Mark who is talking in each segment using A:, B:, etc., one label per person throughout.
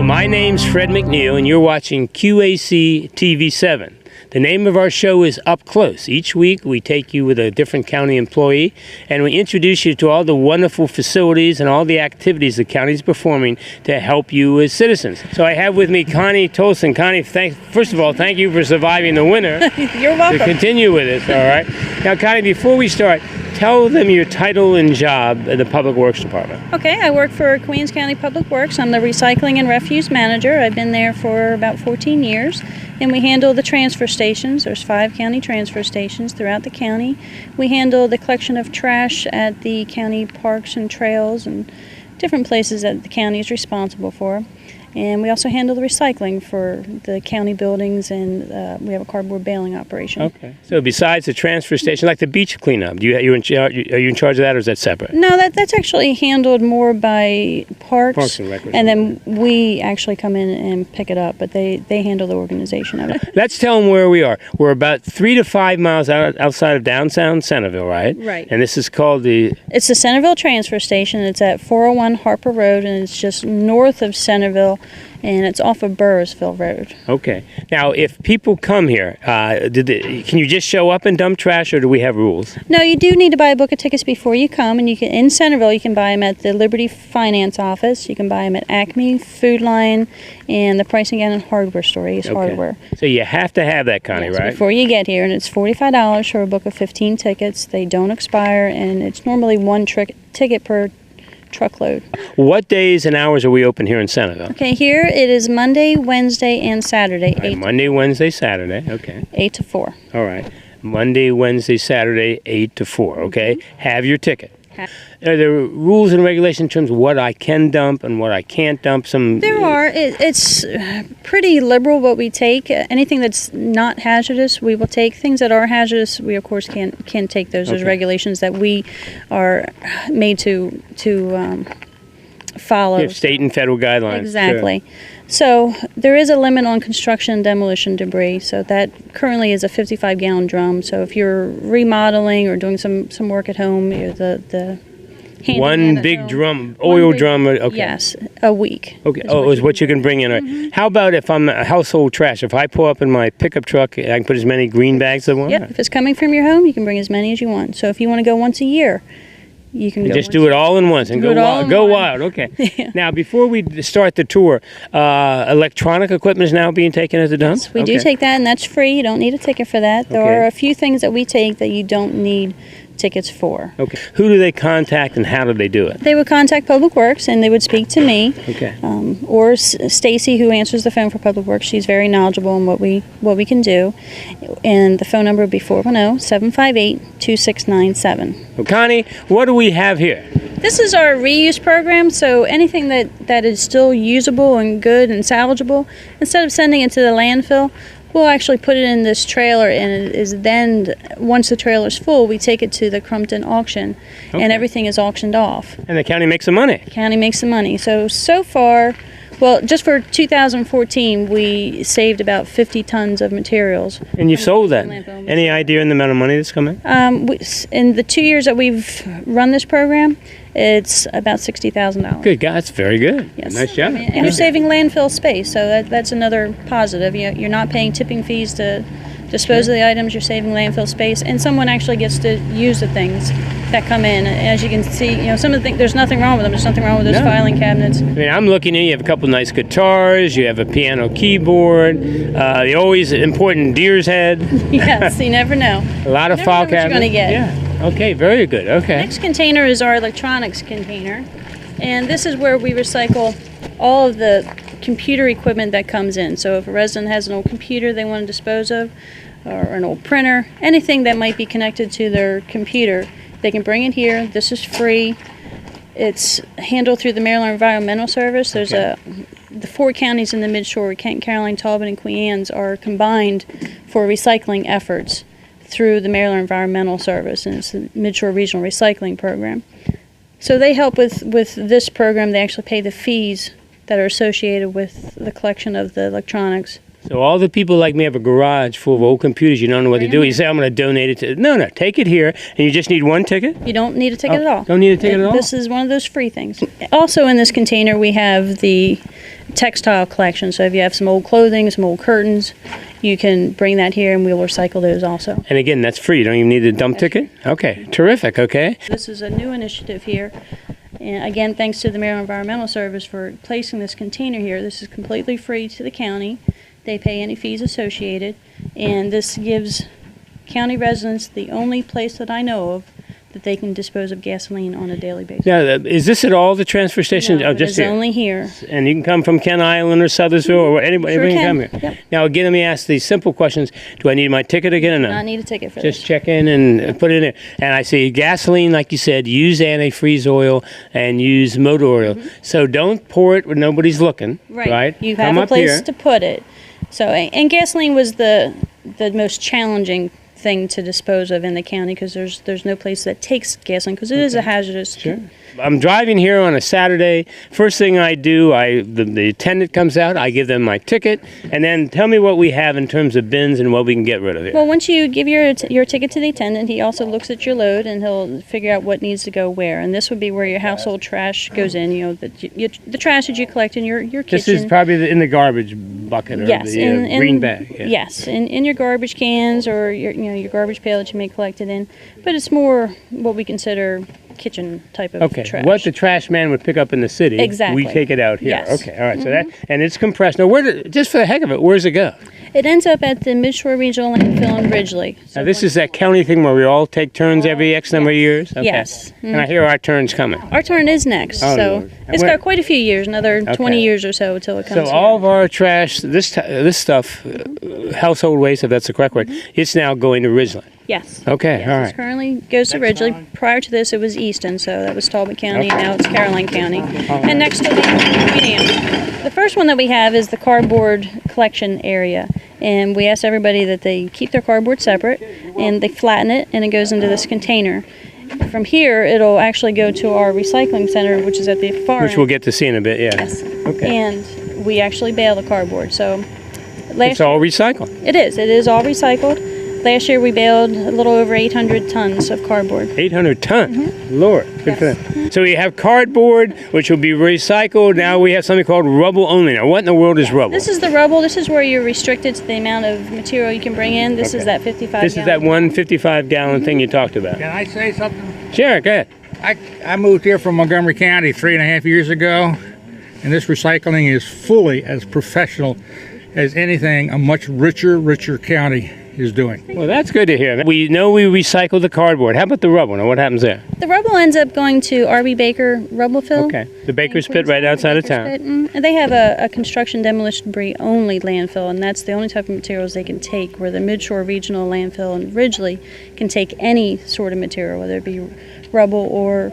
A: Hello, my name's Fred McNeil, and you're watching QAC TV7. The name of our show is Up Close. Each week, we take you with a different county employee, and we introduce you to all the wonderful facilities and all the activities the county is performing to help you as citizens. So I have with me Connie Tolson. Connie, first of all, thank you for surviving the winter.
B: You're welcome.
A: To continue with us, all right? Now, Connie, before we start, tell them your title and job at the Public Works Department.
B: Okay, I work for Queens County Public Works. I'm the Recycling and Refuse Manager. I've been there for about 14 years, and we handle the transfer stations. There's 5 county transfer stations throughout the county. We handle the collection of trash at the county parks and trails and different places that the county is responsible for. And we also handle the recycling for the county buildings, and we have a cardboard baling operation.
A: Okay. So besides the transfer station, like the beach cleanup, are you in charge of that, or is that separate?
B: No, that's actually handled more by Parks and then we actually come in and pick it up, but they handle the organization of it.
A: Let's tell them where we are. We're about 3 to 5 miles outside of downtown Centreville, right?
B: Right.
A: And this is called
B: It's the Centreville transfer station. It's at 401 Harper Road, and it's just north of Centreville, and it's off of Burrisville Road.
A: Okay. Now, if people come here, can you just show up and dump trash, or do we have rules?
B: No, you do need to buy a book of tickets before you come, and in Centreville, you can buy them at the Liberty Finance Office. You can buy them at Acme, Food Line, and the Price and Gannon Hardware Store, Ace Hardware.
A: So you have to have that, Connie, right?
B: Before you get here, and it's $45 for a book of 15 tickets. They don't expire, and it's normally one ticket per truckload.
A: What days and hours are we open here in Centreville?
B: Okay, here it is Monday, Wednesday, and Saturday.
A: Right, Monday, Wednesday, Saturday. Okay.
B: 8 to 4.
A: All right. Monday, Wednesday, Saturday, 8 to 4. Okay. Mm-hmm. Have your ticket. Are there rules and regulations in terms of what I can dump and what I can't dump?
B: There are. It's pretty liberal what we take. Anything that's not hazardous, we will take. Things that are hazardous, we of course can't take those. There's regulations that we are made to follow.
A: You have state and federal guidelines.
B: Exactly.
A: Sure.
B: So there is a limit on construction and demolition debris. So that currently is a 55-gallon drum. So if you're remodeling or doing some work at home, the
A: one big drum, oil drum. Okay.
B: Yes, a week.
A: Okay. Is what you can bring in.
B: Mm-hmm.
A: How about if I'm a household trash? If I pull up in my pickup truck, I can put as many green bags as I want?
B: Yep. If it's coming from your home, you can bring as many as you want. So if you want to go once a year, you can
A: just do it all in once and go wild. Go wild. Okay.
B: Yeah.
A: Now, before we start the tour, electronic equipment is now being taken as a dump?
B: Yes, we do take that, and that's free. You don't need a ticket for that. There are a few things that we take that you don't need tickets for.
A: Okay. Who do they contact, and how do they do it?
B: They would contact Public Works, and they would speak to me.
A: Okay.
B: Or Stacy, who answers the phone for Public Works. She's very knowledgeable in what we can do. And the phone number would be 410-758-2697.
A: Connie, what do we have here?
B: This is our reuse program, so anything that is still usable and good and salvageable, instead of sending it to the landfill, we'll actually put it in this trailer, and it is then, once the trailer's full, we take it to the Crumpton auction, and everything is auctioned off.
A: And the county makes some money.
B: The county makes some money. So far, well, just for 2014, we saved about 50 tons of materials.
A: And you sold that. Any idea in the amount of money that's coming?
B: In the 2 years that we've run this program, it's about $60,000.
A: Good God, that's very good.
B: Yes.
A: Nice job.
B: And you're saving landfill space, so that's another positive. You're not paying tipping fees to dispose of the items. You're saving landfill space, and someone actually gets to use the things that come in. As you can see, some of the things, there's nothing wrong with them. There's nothing wrong with those filing cabinets.
A: I mean, I'm looking at you have a couple nice guitars. You have a piano keyboard. The always important deer's head.
B: Yes, you never know.
A: A lot of file cabinets.
B: You're going to get.
A: Yeah. Okay, very good. Okay.
B: Next container is our electronics container, and this is where we recycle all of the computer equipment that comes in. So if a resident has an old computer they want to dispose of, or an old printer, anything that might be connected to their computer, they can bring it here. This is free. It's handled through the Maryland Environmental Service. There's the 4 counties in the Midshore, Kent, Caroline, Talbot, and Queen Anne's, are combined for recycling efforts through the Maryland Environmental Service, and it's the Midshore Regional Recycling Program. So they help with this program. They actually pay the fees that are associated with the collection of the electronics.
A: So all the people like me have a garage full of old computers. You don't know what to do. You say, I'm going to donate it to... No, take it here. And you just need one ticket?
B: You don't need a ticket at all.
A: Don't need a ticket at all?
B: This is one of those free things. Also in this container, we have the textile collection. So if you have some old clothing, some old curtains, you can bring that here and we'll recycle those also.
A: And again, that's free. You don't even need a dump ticket? Okay, terrific, okay.
B: This is a new initiative here. And again, thanks to the Maryland Environmental Service for placing this container here. This is completely free to the county. They pay any fees associated. And this gives county residents the only place that I know of that they can dispose of gasoline on a daily basis.
A: Now, is this at all the transfer stations?
B: No,
A: Just
B: it's
A: here?
B: only here.
A: And you can come from Kent Island or Sothersville or anybody
B: Sure
A: can come
B: can.
A: here.
B: Yep.
A: Now, again, let me ask these simple questions. Do I need my ticket again or no?
B: I need a ticket for
A: Just
B: this.
A: check in and put it in there. And I see gasoline, like you said, use antifreeze oil and use motor oil. So don't pour it when nobody's looking, right?
B: You
A: Come
B: have a
A: up
B: place
A: here.
B: to put it. So, and gasoline was the most challenging thing to dispose of in the county because there's no place that takes gasoline because it is a hazardous.
A: Sure. I'm driving here on a Saturday. First thing I do, the attendant comes out, I give them my ticket, and then tell me what we have in terms of bins and what we can get rid of here.
B: Well, once you give your ticket to the attendant, he also looks at your load and he'll figure out what needs to go where. And this would be where your household trash goes in. You know, the trash that you collect in your kitchen.
A: This is probably in the garbage bucket or
B: Yes,
A: the green bag. Yeah.
B: Yes, in your garbage cans or your garbage pail that you may collect it in. But it's more what we consider kitchen type of trash.
A: What the trash man would pick up in the city,
B: Exactly.
A: we take it out here.
B: Yes.
A: Okay, all right. So that, and it's compressed. Now, just for the heck of it, where's it go?
B: It ends up at the Midshore Regional Landfill in Ridgely.
A: Now, this is that county thing where we all take turns every X number of years? Okay.
B: Yes.
A: And I hear our turn's coming.
B: Our turn is next,
A: Oh,
B: so
A: Lord.
B: it's got quite a few years, another 20 years or so until it comes
A: So
B: here.
A: all of our trash, this stuff, household waste, if that's the correct word, it's now going to Ridgeland.
B: Yes.
A: Okay,
B: Yes,
A: all
B: this
A: right.
B: currently goes to Ridgely. Prior to this, it was Easton, so that was Talbot County. Now it's Caroline County. And next to the museum. The first one that we have is the cardboard collection area. And we ask everybody that they keep their cardboard separate, and they flatten it, and it goes into this container. From here, it'll actually go to our recycling center, which is at the far
A: Which
B: end.
A: we'll get to see in a bit, yeah.
B: Yes.
A: Okay.
B: And we actually bale the cardboard. So
A: It's all recycled.
B: It is all recycled. Last year we baled a little over 800 tons of cardboard.
A: 800 tons. Lord, good for them. So we have cardboard, which will be recycled. Now we have something called rubble only. Now, what in the world is rubble?
B: This is the rubble. This is where you're restricted to the amount of material you can bring in. This is that 55
A: This is that 155-gallon thing you talked about.
C: Can I say something?
A: Sure, go ahead.
C: I moved here from Montgomery County 3.5 years ago, and this recycling is fully as professional as anything a much richer county is doing.
A: Well, that's good to hear. We know we recycle the cardboard. How about the rubble? Now, what happens there?
B: The rubble ends up going to R.B. Baker Rubble Fill.
A: Okay. The Baker's Pit right outside of town.
B: And they have a construction demolition debris only landfill, and that's the only type of materials they can take, where the Midshore Regional Landfill in Ridgely can take any sort of material, whether it be rubble or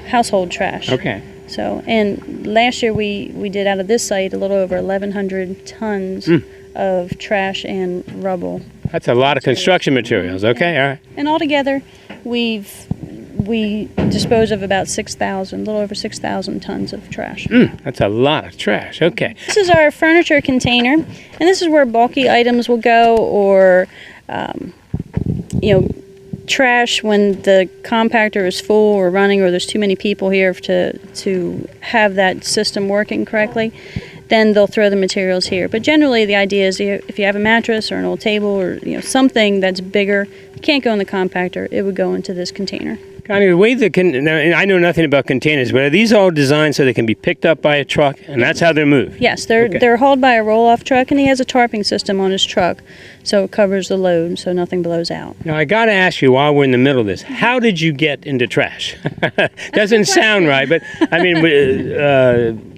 B: household trash.
A: Okay.
B: So, and last year we did out of this site a little over 1,100 tons of trash and rubble.
A: That's a lot of construction materials. Okay, all right.
B: And altogether, we dispose of about 6,000, a little over 6,000 tons of trash.
A: That's a lot of trash. Okay.
B: This is our furniture container, and this is where bulky items will go, or trash when the compactor is full or running, or there's too many people here to have that system working correctly. Then they'll throw the materials here. But generally, the idea is if you have a mattress or an old table or something that's bigger, it can't go in the compactor. It would go into this container.
A: Connie, the way now, I know nothing about containers, but are these all designed so they can be picked up by a truck, and that's how they're moved?
B: Yes, they're hauled by a roll-off truck, and he has a tarping system on his truck, so it covers the load so nothing blows out.
A: Now, I got to ask you while we're in the middle of this, how did you get into trash? Doesn't sound right, but I mean,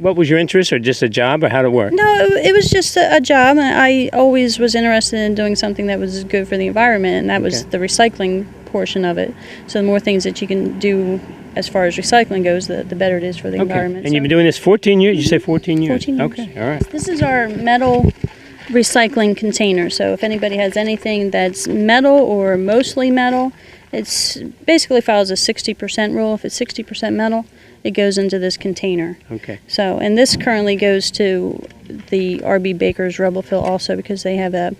A: what was your interest, or just a job, or how did it work?
B: No, it was just a job. I always was interested in doing something that was good for the environment, and that was the recycling portion of it. So the more things that you can do as far as recycling goes, the better it is for the environment.
A: And you've been doing this 14 years? You say 14 years?
B: 14 years.
A: Okay, all right.
B: This is our metal recycling container. So if anybody has anything that's metal or mostly metal, it's basically follows a 60% rule. If it's 60% metal, it goes into this container.
A: Okay.
B: So, and this currently goes to the RB Baker's rubble fill also, because they have a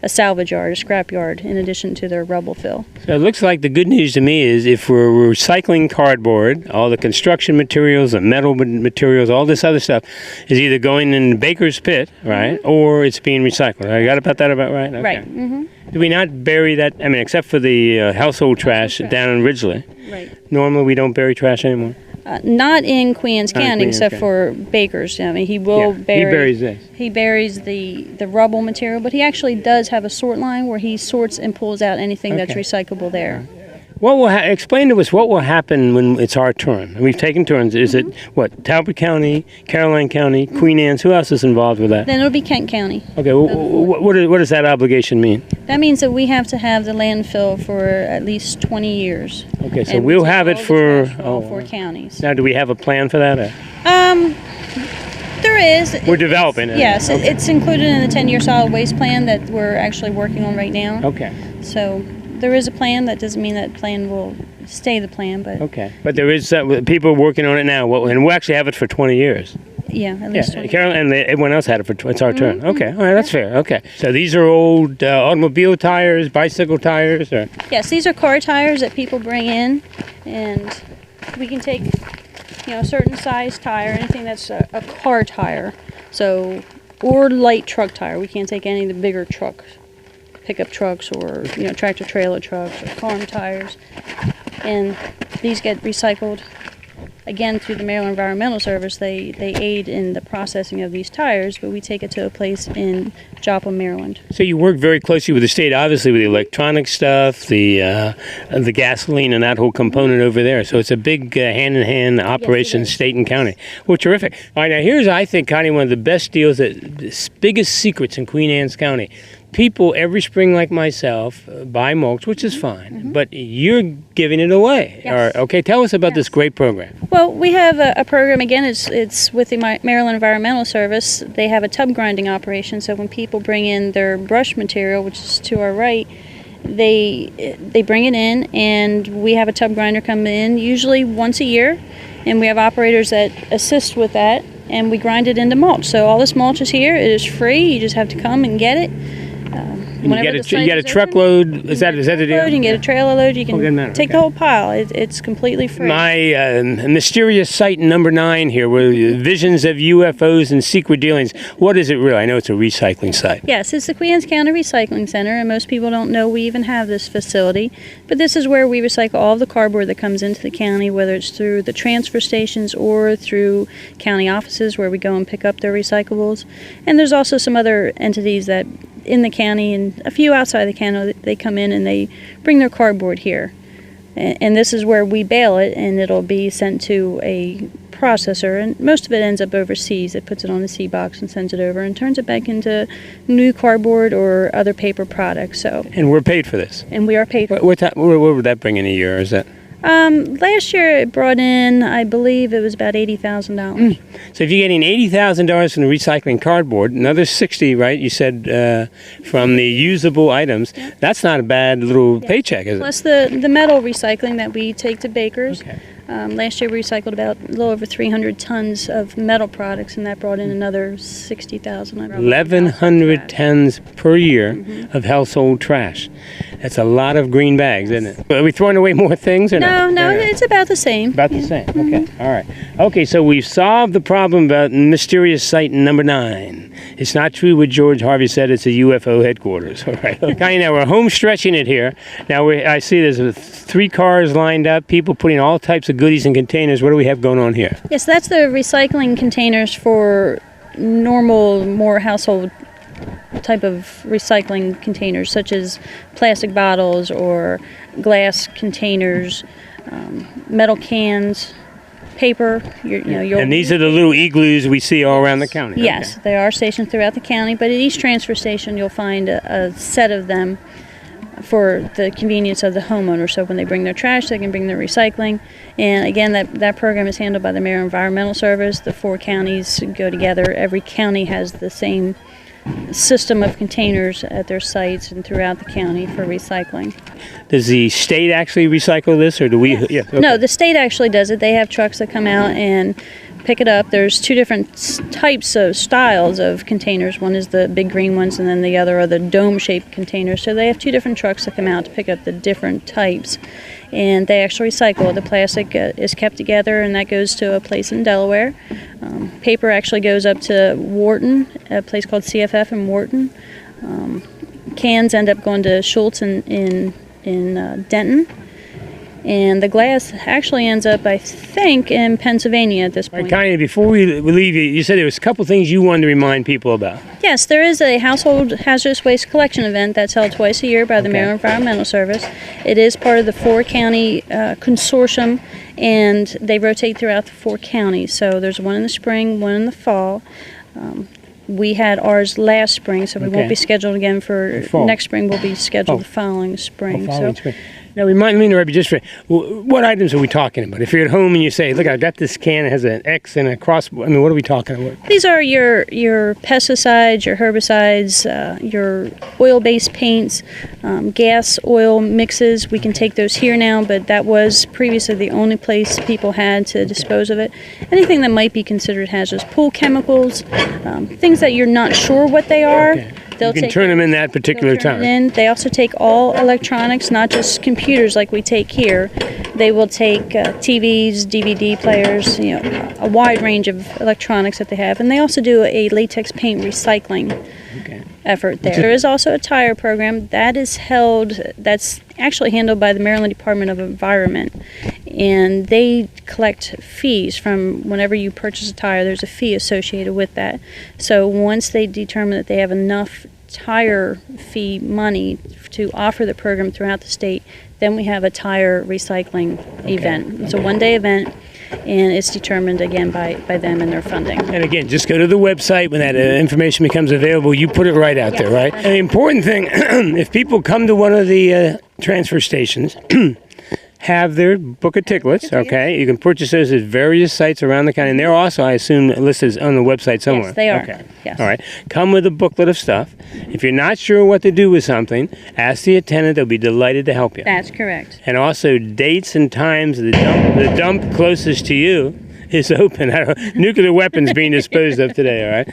B: salvage yard, a scrap yard, in addition to their rubble fill.
A: So it looks like the good news to me is if we're recycling cardboard, all the construction materials, the metal materials, all this other stuff is either going in Baker's pit, right, or it's being recycled. I got that about right? Okay.
B: Right. Mm-hmm.
A: Do we not bury that? I mean, except for the household trash down in Ridgely.
B: Right.
A: Normally, we don't bury trash anymore.
B: Not in Queen Anne's County,
A: Queen Anne's
B: except
A: County.
B: for Baker's. I mean, he will bury.
A: He buries this.
B: He buries the rubble material, but he actually does have a sort line where he sorts and pulls out anything that's recyclable there.
A: What will explain to us what will happen when it's our turn? We've taken turns. Is it what, Talbot County, Caroline County, Queen Anne's? Who else is involved with that?
B: Then it'll be Kent County.
A: Okay. What does that obligation mean?
B: That means that we have to have the landfill for at least 20 years.
A: Okay, so
B: And
A: we'll
B: take
A: have it
B: all the
A: for
B: trash all 4 counties.
A: Now, do we have a plan for that?
B: There is.
A: We're developing it.
B: Yes,
A: Okay.
B: it's included in the 10-year solid waste plan that we're actually working on right now.
A: Okay.
B: So there is a plan. That doesn't mean that plan will stay the plan, but
A: Okay. But there is people working on it now, and we'll actually have it for 20 years.
B: yeah, at least 20.
A: Carol and everyone else had it for. It's our turn. Okay. All right. That's fair. Okay. So these are old automobile tires, bicycle tires, or.
B: Yes, these are car tires that people bring in, and we can take, a certain size tire, anything that's a car tire, or light truck tire. We can't take any of the bigger trucks, pickup trucks, or tractor trailer trucks or farm tires, and these get recycled. Again, through the Maryland Environmental Service, they aid in the processing of these tires, but we take it to a place in Joplin, Maryland.
A: So you work very closely with the state, obviously, with the electronic stuff, the gasoline, and that whole component over there. So it's a big hand-in-hand operation,
B: Yes, it is.
A: state and county. Well, terrific. All right, now here's, I think, Connie, one of the best deals, biggest secrets in Queen Anne's County. People every spring, like myself, buy mulch, which is fine, but you're giving it away.
B: Yes.
A: Okay, tell us about this great program.
B: Well, we have a program, again, it's with the Maryland Environmental Service. They have a tub grinding operation, so when people bring in their brush material, which is to our right, they bring it in, and we have a tub grinder come in usually once a year, and we have operators that assist with that, and we grind it into mulch. So all this mulch is here. It is free. You just have to come and get it.
A: You get a truckload. Is that the deal?
B: You can get a trailer load. You
A: doesn't matter.
B: can take the whole pile. It's completely free.
A: My mysterious site number 9 here, where visions of UFOs and secret dealings. What is it really? I know it's a recycling site.
B: Yes, it's the Queen Anne's County Recycling Center, and most people don't know we even have this facility. But this is where we recycle all of the cardboard that comes into the county, whether it's through the transfer stations or through county offices where we go and pick up their recyclables. And there's also some other entities that in the county and a few outside the county, they come in and they bring their cardboard here. And this is where we bale it, and it'll be sent to a processor, and most of it ends up overseas. It puts it on the sea box and sends it over and turns it back into new cardboard or other paper products. So,
A: And we're paid for this.
B: and we are paid for.
A: What would that bring in a year? Is that?
B: Last year it brought in, I believe it was about $80,000.
A: So if you're getting $80,000 from the recycling cardboard, another 60, right? You said from the usable items. That's not a bad little paycheck, is it?
B: Plus the metal recycling that we take to Baker's.
A: Okay.
B: Last year we recycled about a little over 300 tons of metal products, and that brought in another $60,000.
A: 1,100 tons per year of household trash. That's a lot of green bags, isn't it? Are we throwing away more things or not?
B: No, it's about the same.
A: About the same. Okay. All right. Okay, so we've solved the problem about mysterious site number 9. It's not true what George Harvey said. It's a UFO headquarters. All right. Okay, now we're home stretching it here. Now I see there's 3 cars lined up, people putting all types of goodies in containers. What do we have going on here?
B: Yes, that's the recycling containers for normal, more household type of recycling containers, such as plastic bottles or glass containers, metal cans, paper.
A: And these are the little igloos we see all around the county.
B: Yes, they are stationed throughout the county, but at each transfer station you'll find a set of them for the convenience of the homeowner. So when they bring their trash, they can bring their recycling. And again, that program is handled by the Maryland Environmental Service. The 4 counties go together. Every county has the same system of containers at their sites and throughout the county for recycling.
A: Does the state actually recycle this, or do we?
B: Yes.
A: Yeah, okay.
B: No, the state actually does it. They have trucks that come out and pick it up. There's two different types of styles of containers. One is the big green ones, and then the other are the dome-shaped containers. So they have two different trucks that come out to pick up the different types. And they actually recycle. The plastic is kept together, and that goes to a place in Delaware. Paper actually goes up to Wharton, a place called CFF in Wharton. Cans end up going to Schultz in Denton. And the glass actually ends up, I think, in Pennsylvania at this point.
A: Right, Connie, before we leave you, you said there was a couple things you wanted to remind people about.
B: Yes, there is a household hazardous waste collection event that's held twice a year by the Maryland Environmental Service. It is part of the 4-county consortium, and they rotate throughout the 4 counties. So there's one in the spring, one in the fall. We had ours last spring, so we won't be scheduled again for next spring. We'll be scheduled the following spring.
A: Spring. Now, remind me, just for what items are we talking about? If you're at home and you say, "Look, I got this can that has an X and a cross," I mean, what are we talking about?
B: These are your pesticides, your herbicides, your oil-based paints, gas, oil mixes. We can take those here now, but that was previously the only place people had to dispose of it. Anything that might be considered hazardous, pool chemicals, things that you're not sure what they are.
A: Okay. You can turn them in that particular time.
B: They also take all electronics, not just computers like we take here. They will take TVs, DVD players, a wide range of electronics that they have. And they also do a latex paint recycling effort there. There is also a tire program that's actually handled by the Maryland Department of Environment. And they collect fees from whenever you purchase a tire. There's a fee associated with that. So once they determine that they have enough tire fee money to offer the program throughout the state, then we have a tire recycling event. It's a one-day event, and it's determined again by them and their funding.
A: And again, just go to the website when that information becomes available. You put it right out there, right? And the important thing, if people come to one of the transfer stations, have their book of ticklets, okay? You can purchase those at various sites around the county, and they're also, I assume, listed on the website somewhere.
B: Yes, they are.
A: Okay.
B: Yes.
A: All right. Come with a booklet of stuff. If you're not sure what to do with something, ask the attendant. They'll be delighted to help you.
B: That's correct.
A: And also dates and times. The dump closest to you is open. Nuclear weapons being disposed of today, all right,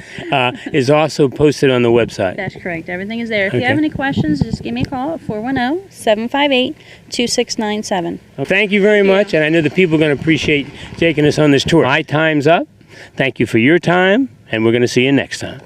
A: is also posted on the website.
B: That's correct. Everything is there. If you have any questions, just give me a call at 410-758-2697.
A: Well, thank you very much, and I know the people are going to appreciate taking us on this tour. My time's up. Thank you for your time, and we're going to see you next time.